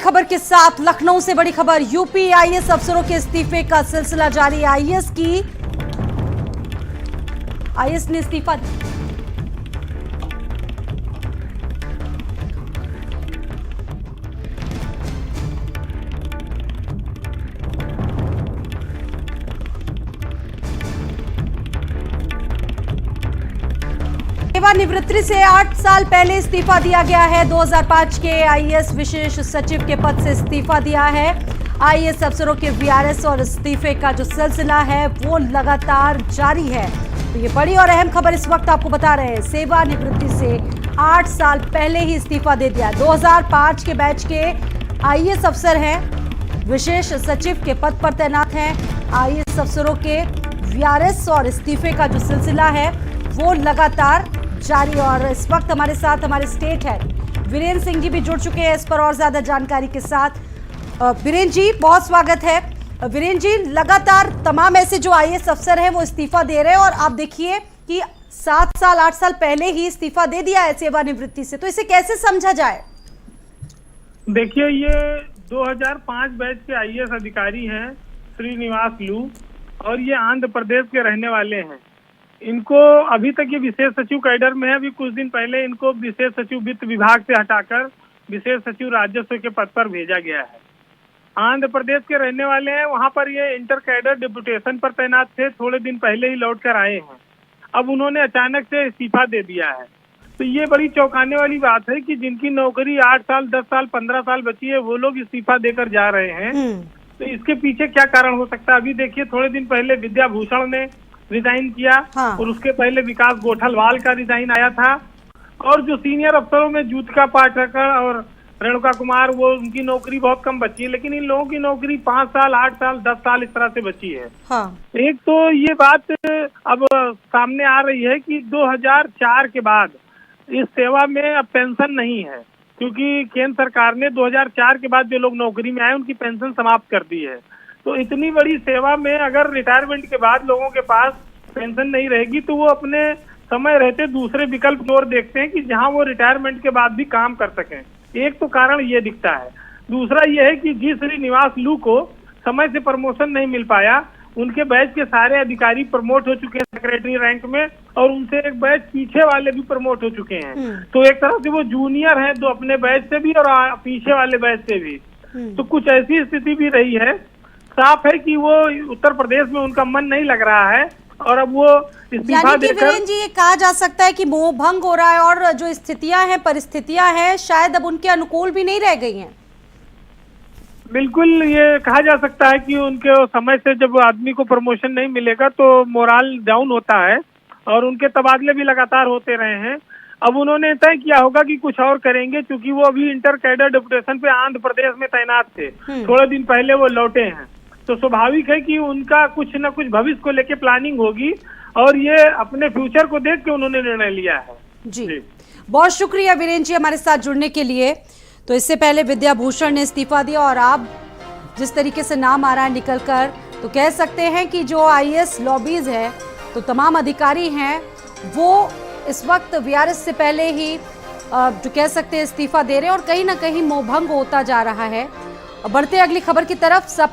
खबर के साथ लखनऊ से बड़ी खबर। यूपी आईएएस अफसरों के इस्तीफे का सिलसिला जारी। आईएएस ने इस्तीफा सेवानिवृत्ति से 8 साल पहले इस्तीफा दिया गया है। 2005 के आईएएस विशेष सचिव के पद से इस्तीफा दिया है। आईएएस अफसरों के वीआरएस और इस्तीफे का जो सिलसिला है वो लगातार जारी है। तो ये बड़ी और अहम खबर इस वक्त आपको बता रहे हैं। सेवानिवृत्ति से 8 साल पहले ही इस्तीफा दे दिया। 2005 के बैच के आईएएस अफसर हैं, विशेष सचिव के पद पर तैनात हैं। आईएएस अफसरों के वीआरएस और इस्तीफे का जो सिलसिला है वो लगातार जारी। और इस वक्त हमारे साथ हमारे स्टेट हेड वीरेंद्र सिंह जी भी जुड़ चुके हैं इस पर और ज्यादा जानकारी के साथ। वीरेंद्र जी, बहुत स्वागत है। वीरेंद्र जी, लगातार तमाम ऐसे जो आईएएस अफसर हैं वो इस्तीफा दे रहे हैं और आप देखिए कि 7 साल 8 साल पहले ही इस्तीफा दे दिया है सेवानिवृत्ति से, तो इसे कैसे समझा जाए? देखिए, ये 2005 बैच के आईएएस अधिकारी हैं श्रीनिवास लू, और ये आंध्र प्रदेश के रहने वाले हैं। इनको अभी तक ये विशेष सचिव कैडर में है। अभी कुछ दिन पहले इनको विशेष सचिव वित्त विभाग से हटाकर विशेष सचिव राजस्व के पद पर भेजा गया है। आंध्र प्रदेश के रहने वाले हैं। वहां पर ये इंटर कैडर डिप्यूटेशन पर तैनात थे, थोड़े दिन पहले ही लौट कर आए हैं। अब उन्होंने अचानक से इस्तीफा दे दिया है। तो ये बड़ी चौंकाने वाली बात है कि जिनकी नौकरी 8 साल 10 साल 15 साल बची है वो लोग इस्तीफा देकर जा रहे हैं। तो इसके पीछे क्या कारण हो सकता है? अभी देखिए, थोड़े दिन पहले विद्या भूषण ने रिजाइन किया। हाँ। और उसके पहले विकास गोठलवाल का रिजाइन आया था। और जो सीनियर अफसरों में जूतका पाठक और रेणुका कुमार, वो उनकी नौकरी बहुत कम बची है, लेकिन इन लोगों की नौकरी 5 साल 8 साल 10 साल इस तरह से बची है। हाँ। एक तो ये बात अब सामने आ रही है कि 2004 के बाद इस सेवा में अब पेंशन नहीं है, क्योंकि केंद्र सरकार ने 2004 के बाद जो लोग नौकरी में आए उनकी पेंशन समाप्त कर दी है। तो इतनी बड़ी सेवा में अगर रिटायरमेंट के बाद लोगों के पास पेंशन नहीं रहेगी तो वो अपने समय रहते दूसरे विकल्प की ओर देखते हैं कि जहां वो रिटायरमेंट के बाद भी काम कर सकें। एक तो कारण ये दिखता है। दूसरा ये है कि जी श्रीनिवास लू को समय से प्रमोशन नहीं मिल पाया। उनके बैच के सारे अधिकारी प्रमोट हो चुके हैं सेक्रेटरी रैंक में, और उनसे एक बैच पीछे वाले भी प्रमोट हो चुके हैं। तो एक तरह से वो जूनियर हैं, तो अपने बैच से भी और पीछे वाले बैच से भी। तो कुछ ऐसी स्थिति भी रही है। साफ है कि वो उत्तर प्रदेश में उनका मन नहीं लग रहा है और अब वो इस्तीफा देकर। वीरेंद्र जी, ये कहा जा सकता है कि मोह भंग हो रहा है और जो स्थितियां हैं, परिस्थितियां हैं, शायद अब उनके अनुकूल भी नहीं रह गई हैं। बिल्कुल, ये कहा जा सकता है कि उनके समय से जब आदमी को प्रमोशन नहीं मिलेगा तो मोरल डाउन होता है, और उनके तबादले भी लगातार होते रहे हैं। अब उन्होंने तय किया होगा कि कुछ और करेंगे, क्योंकि वो अभी इंटर कैडर डिप्यूटेशन पे आंध्र प्रदेश में तैनात थे। थोड़े दिन पहले वो लौटे हैं, तो स्वाभाविक है कि उनका कुछ न कुछ भविष्य को लेके प्लानिंग होगी, और ये अपने फ्यूचर को देख के उन्होंने निर्णय लिया है। जी, बहुत शुक्रिया वीरेंद्र जी हमारे साथ जुड़ने के लिए। तो इससे पहले विद्या भूषण ने इस्तीफा दिया, और आप जिस तरीके से नाम आ रहा है निकल कर, तो कह सकते हैं कि जो आईएएस लॉबीज है, तो तमाम अधिकारी हैं वो इस वक्त वीआरएस से पहले ही जो कह सकते हैं इस्तीफा दे रहे हैं, और कहीं ना कहीं मोहभंग होता जा रहा है। बढ़ते अगली खबर की तरफ। सब